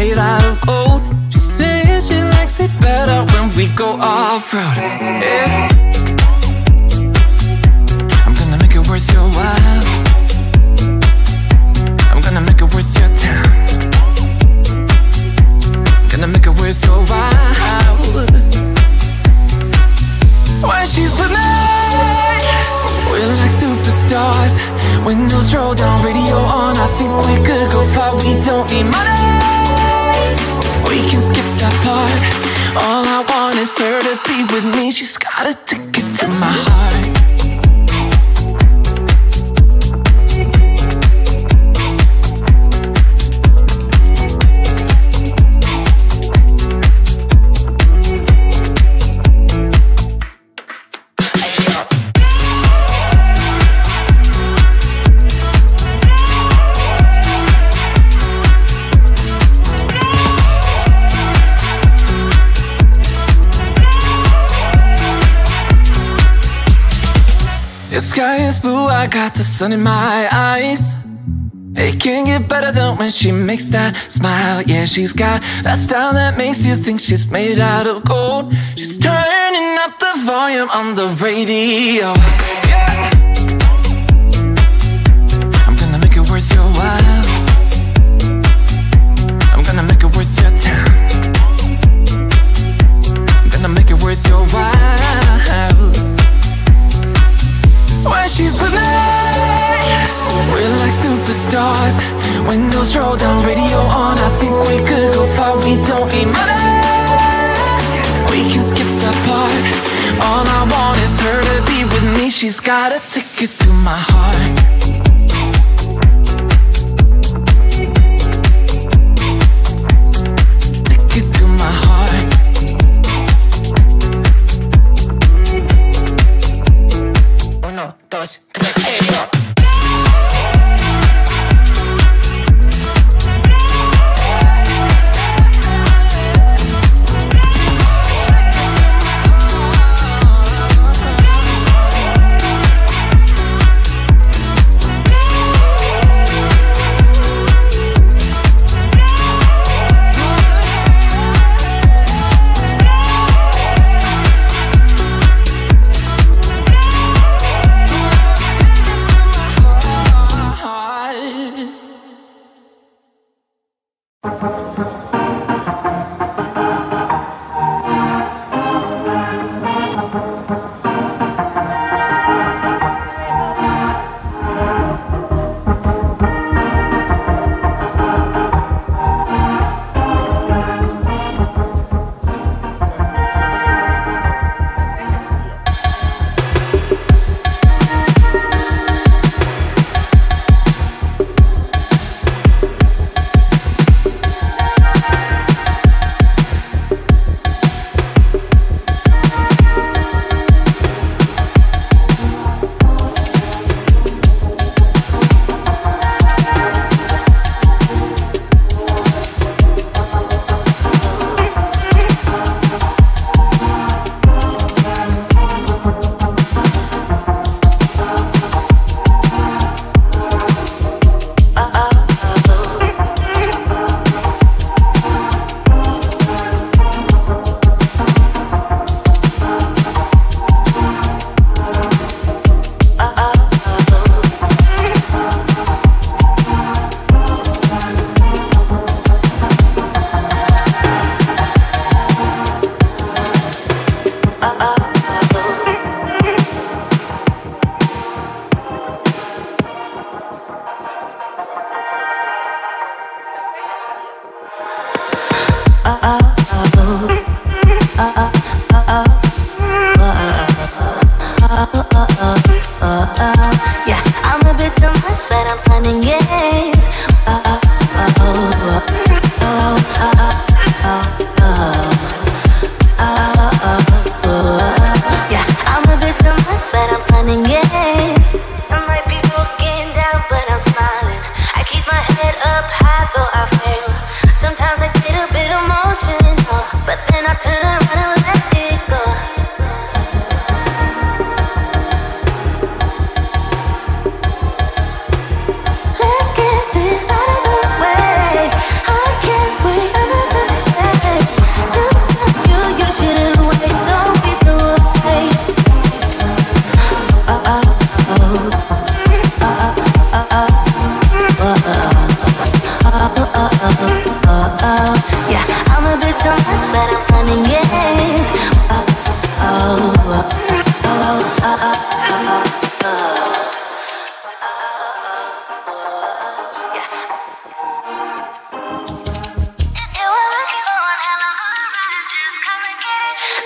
made out of gold. She says she likes it better when we go off-road. Yeah. I'm gonna make it worth your while. I'm gonna make it worth your time. Gonna make it worth your while. When she's with me, we're like superstars. Windows roll down, radio on. I think we could go far. We don't need money, we can skip that part. All I want is her to be with me. She's got a ticket to my heart. The sky is blue, I got the sun in my eyes. It can't get better than when she makes that smile. Yeah, she's got that style that makes you think she's made out of gold. She's turning up the volume on the radio. Yeah. I'm gonna make it worth your while. I'm gonna make it worth your time. I'm gonna make it worth your while. When she's with me, we're like superstars. Windows roll down, radio on. I think we could go far. We don't need money, we can skip that part. All I want is her to be with me. She's got a ticket to my heart. Ticket to my heart. Uno, dos, tres, go.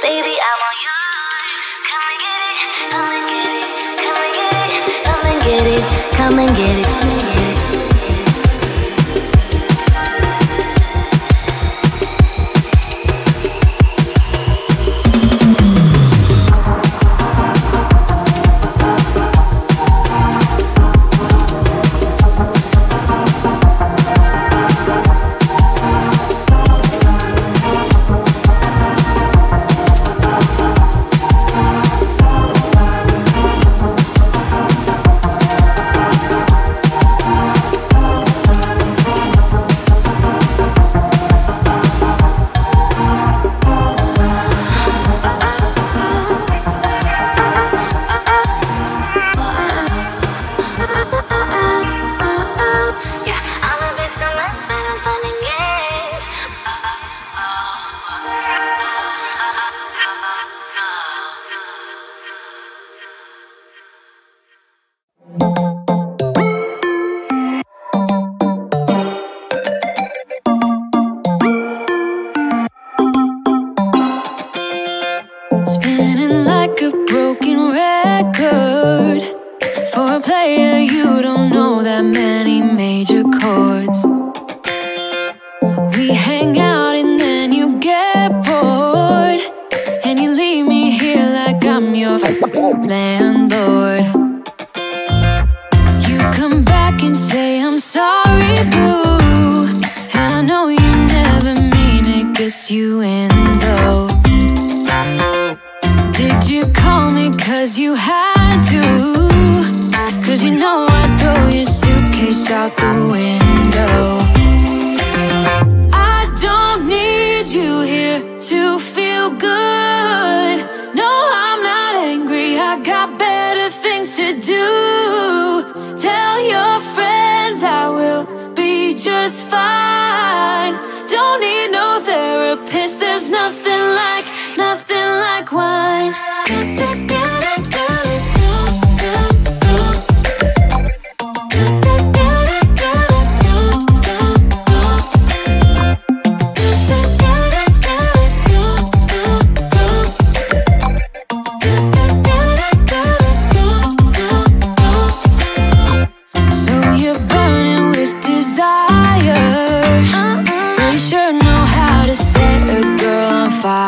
Baby, I want you. Come and get it, come and get it, come and get it, come and get it, come and get it. Spinning like a broken record. For a player, you don't know that many major chords. We hang out and then you get bored, and you leave me here like I'm your landlord. You come back and say I'm sorry, boo, and I know you never mean it, gets you in though. Did you call me cause you had to? Cause you know I'd throw your suitcase out the window. I don't need you here to feel good. No, I'm not angry, I got better things to do. Tell your friends I will be just fine. Don't need no therapist, there's nothing like wine. So you're burning with desire. They sure know how to set a girl on fire.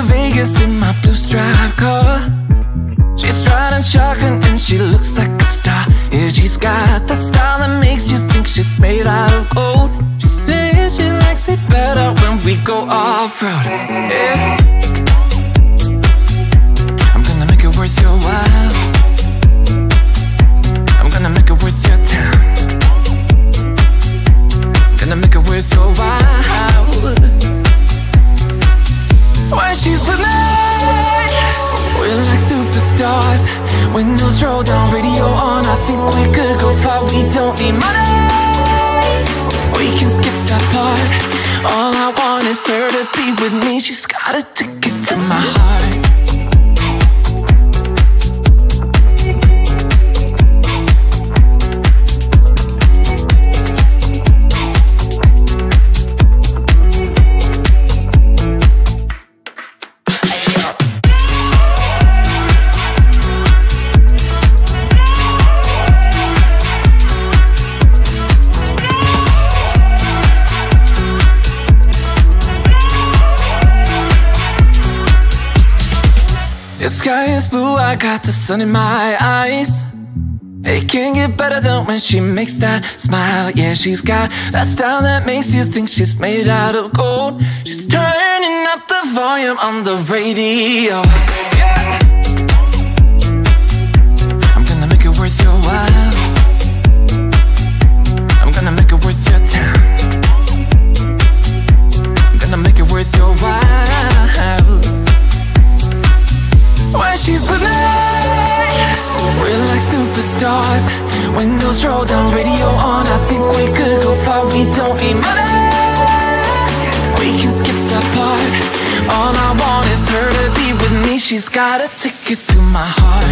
Vegas in my blue striped car. She's riding shotgun and she looks like a star. Yeah, she's got the style that makes you think she's made out of gold. She says she likes it better when we go off-road. Yeah. I'm gonna make it worth your while. I'm gonna make it worth your time. Gonna make it worth your while. When she's with me, we're like superstars. Windows roll down, radio on. I think we could go far, we don't need money. We can skip that part. All I want is her to be with me. She's got a ticket to my heart. The sky is blue, I got the sun in my eyes. It can't get better than when she makes that smile. Yeah, she's got that style that makes you think she's made out of gold. She's turning up the volume on the radio. Yeah. I'm gonna make it worth your while. I'm gonna make it worth your time. I'm gonna make it worth your while. When she's with me, we're like superstars. Windows roll down, radio on. I think we could go far, we don't need money. We can skip that part. All I want is her to be with me. She's got a ticket to my heart.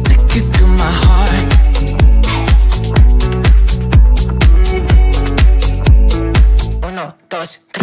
Ticket to my heart. 1, 2, 3